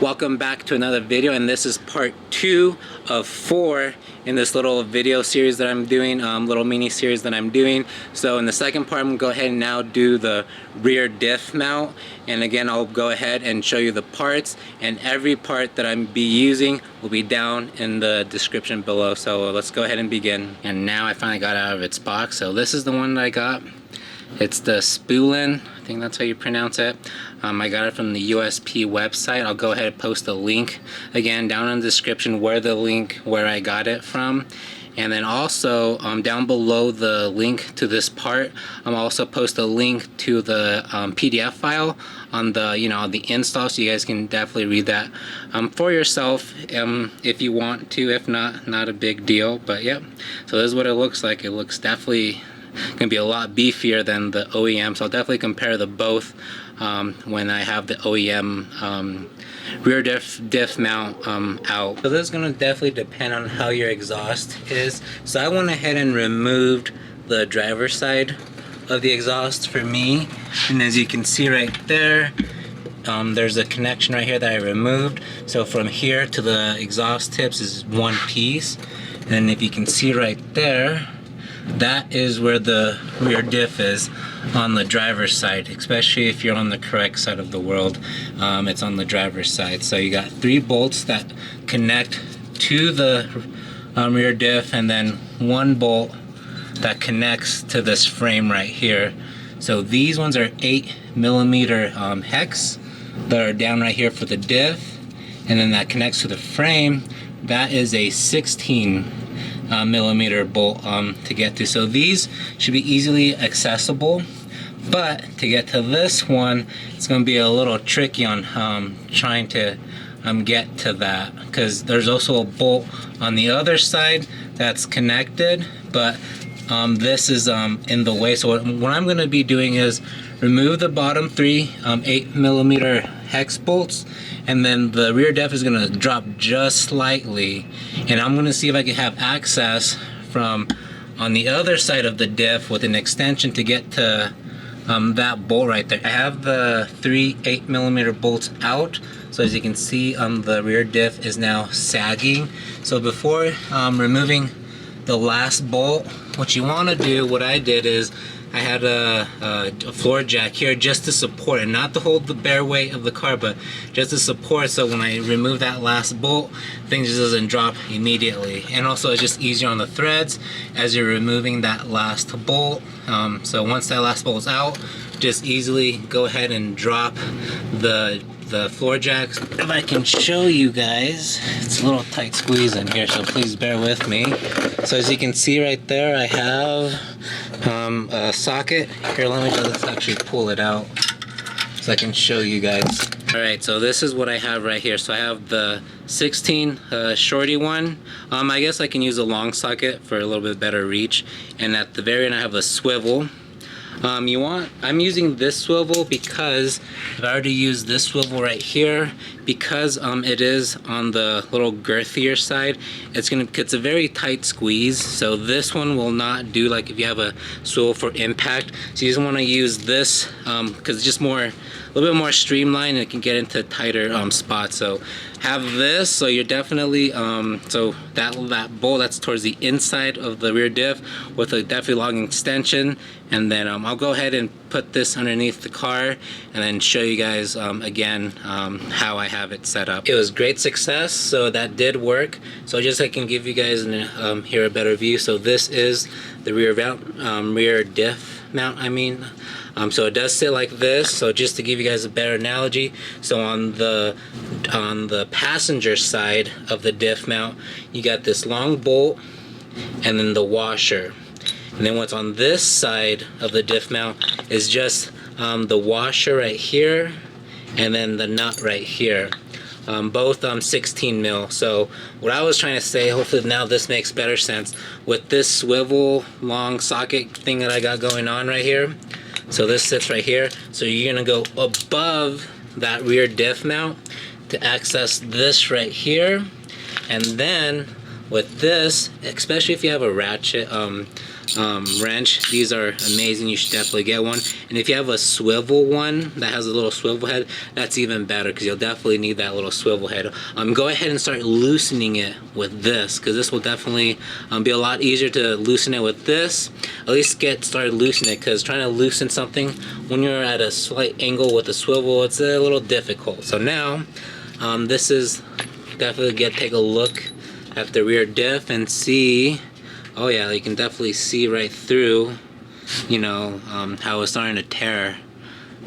Welcome back to another video, and this is part 2 of 4 in this little video series that I'm doing, little mini series that I'm doing. So in the second part, I'm going to go ahead and now do the rear diff mount, and again I'll go ahead and show you the parts, and every part that I'm be using will be down in the description below. So let's go ahead and begin. And now I finally got out of its box. So this is the one that I got. It's the Spulen, I think that's how you pronounce it. I got it from the USP website. I'll go ahead and post a link again down in the description where I got it from. And then also down below the link to this part, I'm also post a link to the PDF file on the the install, so you guys can definitely read that for yourself if you want to. If not a big deal. But yeah, so this is what it looks like. It looks definitely gonna be a lot beefier than the OEM, so I'll definitely compare the both when I have the OEM rear diff mount out. So this is gonna definitely depend on how your exhaust is. So I went ahead and removed the driver's side of the exhaust for me, and as you can see right there, there's a connection right here that I removed. So from here to the exhaust tips is one piece, and if you can see right there, that is where the rear diff is on the driver's side, especially if you're on the correct side of the world. It's on the driver's side. So you got 3 bolts that connect to the rear diff, and then 1 bolt that connects to this frame right here. So these ones are 8mm hex that are down right here for the diff, and then that connects to the frame. That is a 16mm bolt to get to. So these should be easily accessible, but to get to this one, it's going to be a little tricky on trying to get to that, because there's also a bolt on the other side that's connected, but this is in the way. So what I'm going to be doing is remove the bottom 3 8mm hex bolts, and then the rear diff is going to drop just slightly, and I'm going to see if I can have access from on the other side of the diff with an extension to get to that bolt right there. I have the 3 8mm bolts out, so as you can see the rear diff is now sagging. So before removing the last bolt, what you want to do, what I did is I had a floor jack here just to support, and not to hold the bare weight of the car, but just to support, so when I remove that last bolt, things just doesn't drop immediately. And also it's just easier on the threads as you're removing that last bolt. So once that last bolt's out, just easily go ahead and drop the floor jacks. If I can show you guys, it's a little tight squeeze in here, so please bear with me. So as you can see right there, I have a socket. Here, let me just actually pull it out so I can show you guys. Alright, so this is what I have right here. So I have the 16 shorty one. I guess I can use a long socket for a little bit better reach. And at the very end I have a swivel. I'm using this swivel because I've already used this swivel right here, because it is on the little girthier side. It's a very tight squeeze, so this one will not do like if you have a swivel for impact. So you just want to use this because it's just a little bit more streamlined, and it can get into tighter spots. So have this, so you're definitely so that bolt that's towards the inside of the rear diff with a definitely long extension. And then I'll go ahead and put this underneath the car and then show you guys again how I have it set up. It was great success, so that did work. So just so I can give you guys here a better view. So this is the rear diff mount, so it does sit like this. So just to give you guys a better analogy, so on the passenger side of the diff mount, you got this long bolt and then the washer. And then what's on this side of the diff mount is just the washer right here, and then the nut right here. Both 16mm. So what I was trying to say, hopefully now this makes better sense, with this swivel long socket thing that I got going on right here. So this sits right here. So you're gonna go above that rear diff mount to access this right here, and then with this, especially if you have a ratchet wrench, these are amazing. You should definitely get one. And if you have a swivel one that has a little swivel head, that's even better, because you'll definitely need that little swivel head. Go ahead and start loosening it with this, because this will definitely be a lot easier to loosen it with this. At least get started loosening it, because trying to loosen something when you're at a slight angle with a swivel, it's a little difficult. So now this is definitely take a look at the rear diff and see. Oh yeah, you can definitely see right through, you know, how it's starting to tear.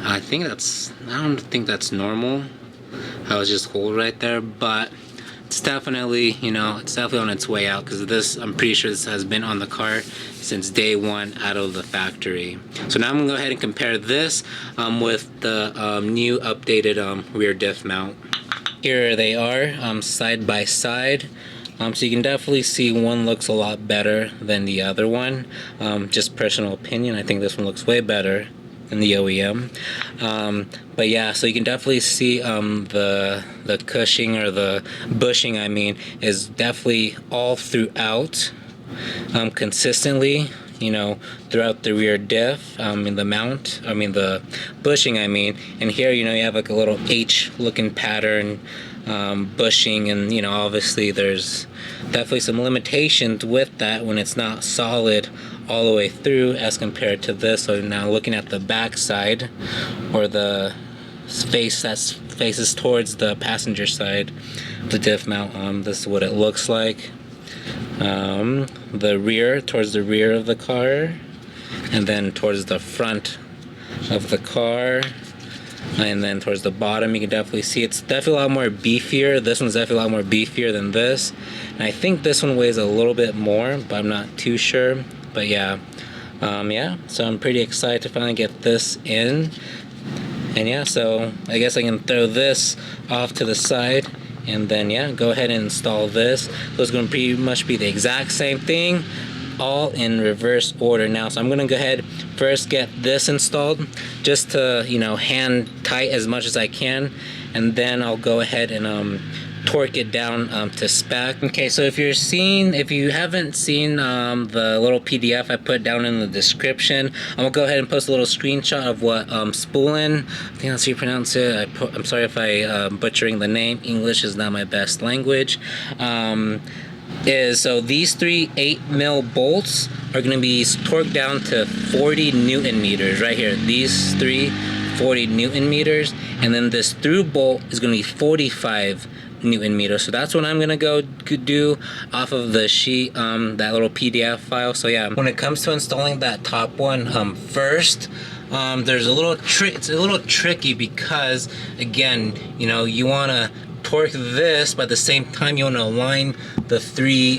I don't think that's normal, how it's just hold right there, but it's definitely, you know, it's definitely on its way out, because this, I'm pretty sure this has been on the car since day one out of the factory. So now I'm gonna go ahead and compare this with the new updated rear diff mount. Here they are, side by side. So you can definitely see one looks a lot better than the other one. Just personal opinion, I think this one looks way better than the OEM. But yeah, so you can definitely see the cushioning, or the bushing I mean, is definitely all throughout, consistently, you know, throughout the rear diff, in the mount, I mean the bushing I mean. And here, you know, you have like a little H looking pattern bushing, and you know, obviously there's definitely some limitations with that when it's not solid all the way through as compared to this. So now looking at the back side, or the space that faces towards the passenger side, the diff mount, this is what it looks like. The rear, towards the rear of the car, and then towards the front of the car, and then towards the bottom you can definitely see it's definitely a lot more beefier. This one's definitely a lot more beefier than this, and I think this one weighs a little bit more, but I'm not too sure. But yeah, so I'm pretty excited to finally get this in. And yeah, so I guess I can throw this off to the side, and then yeah, go ahead and install this. So it's going to pretty much be the exact same thing, all in reverse order now. So I'm going to go ahead first get this installed, just to, you know, hand tight as much as I can, and then I'll go ahead and torque it down to spec. Okay, so if you haven't seen the little PDF I put down in the description, I'm gonna go ahead and post a little screenshot of what Spulen, I think that's how you pronounce it. I'm sorry if I butchering the name. English is not my best language. So these three 8mm bolts are going to be torqued down to 40 Newton meters right here. These three 40 Newton meters, and then this through bolt is going to be 45 Newton meters. So that's what I'm going to go do off of the sheet, that little PDF file. So yeah, when it comes to installing that top one, first, there's a little trick. It's a little tricky because, again, you know, you want to torque this, but at the same time you want to align the three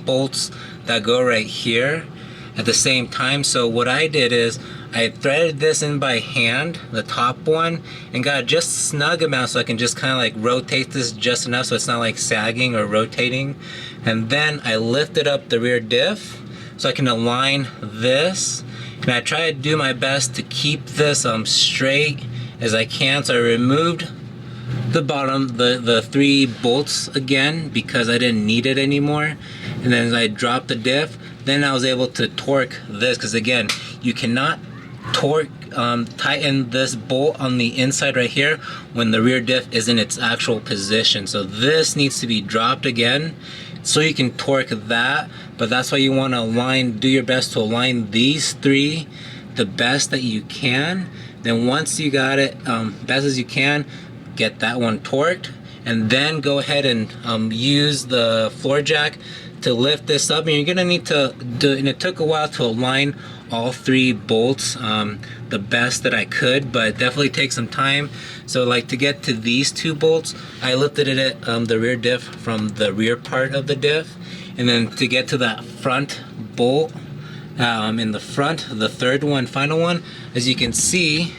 bolts that go right here at the same time. So what I did is I threaded this in by hand, the top one, and got just snug amount so I can just kind of like rotate this just enough so it's not like sagging or rotating. And then I lifted up the rear diff so I can align this, and I try to do my best to keep this straight as I can. So I removed the bottom, the three bolts again, because I didn't need it anymore, and then I dropped the diff. Then I was able to torque this, because again, you cannot torque tighten this bolt on the inside right here when the rear diff is in its actual position. So this needs to be dropped again so you can torque that. But that's why you want to align, do your best to align these three the best that you can. Then once you got it best as you can, get that one torqued, and then go ahead and use the floor jack to lift this up. And you're gonna need to do, and it took a while to align all three bolts the best that I could, but it definitely takes some time. So like to get to these two bolts, I lifted it the rear diff from the rear part of the diff, and then to get to that front bolt in the front, the third one, final one, as you can see,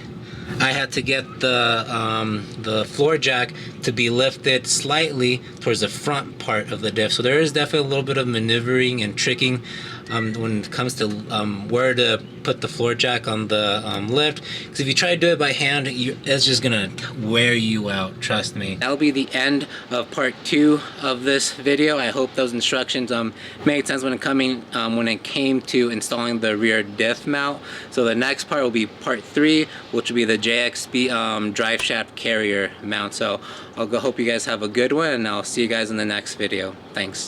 I had to get the floor jack to be lifted slightly towards the front part of the diff. So there is definitely a little bit of maneuvering and tricking when it comes to where to put the floor jack on the lift, because if you try to do it by hand, it's just gonna wear you out, trust me. That'll be the end of part 2 of this video. I hope those instructions made sense when it came to installing the rear diff mount. So the next part will be part 3, which will be the JXB Driveshaft carrier mount. So hope you guys have a good one, and I'll see you guys in the next video. Thanks.